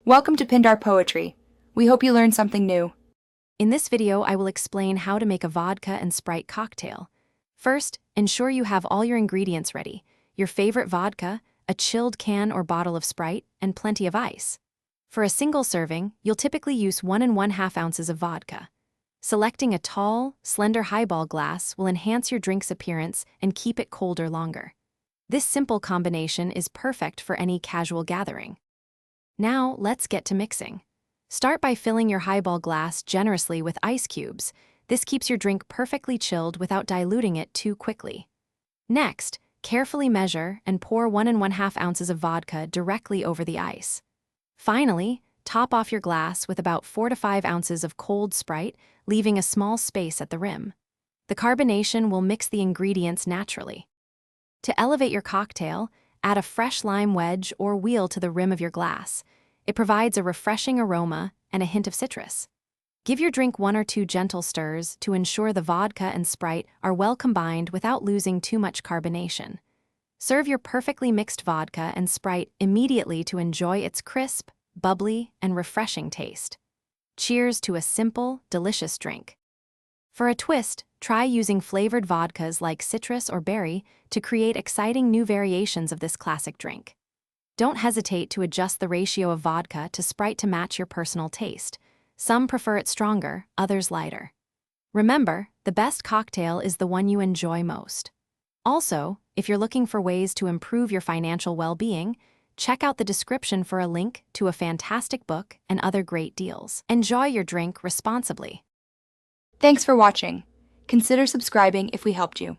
Welcome to Pindar Poetry. We hope you learned something new. In this video, I will explain how to make a vodka and Sprite cocktail. First, ensure you have all your ingredients ready: your favorite vodka, a chilled can or bottle of Sprite, and plenty of ice. For a single serving, you'll typically use 1 1/2 ounces of vodka. Selecting a tall, slender highball glass will enhance your drink's appearance and keep it colder longer. This simple combination is perfect for any casual gathering. Now, let's get to mixing. Start by filling your highball glass generously with ice cubes. This keeps your drink perfectly chilled without diluting it too quickly. Next, carefully measure and pour 1 1/2 ounces of vodka directly over the ice. Finally, top off your glass with about 4 to 5 ounces of cold Sprite, leaving a small space at the rim. The carbonation will mix the ingredients naturally. To elevate your cocktail, add a fresh lime wedge or wheel to the rim of your glass. It provides a refreshing aroma and a hint of citrus. Give your drink 1 or 2 gentle stirs to ensure the vodka and Sprite are well combined without losing too much carbonation. Serve your perfectly mixed vodka and Sprite immediately to enjoy its crisp, bubbly, and refreshing taste. Cheers to a simple, delicious drink. For a twist, try using flavored vodkas like citrus or berry to create exciting new variations of this classic drink. Don't hesitate to adjust the ratio of vodka to Sprite to match your personal taste. Some prefer it stronger, others lighter. Remember, the best cocktail is the one you enjoy most. Also, if you're looking for ways to improve your financial well-being, check out the description for a link to a fantastic book and other great deals. Enjoy your drink responsibly. Thanks for watching. Consider subscribing if we helped you.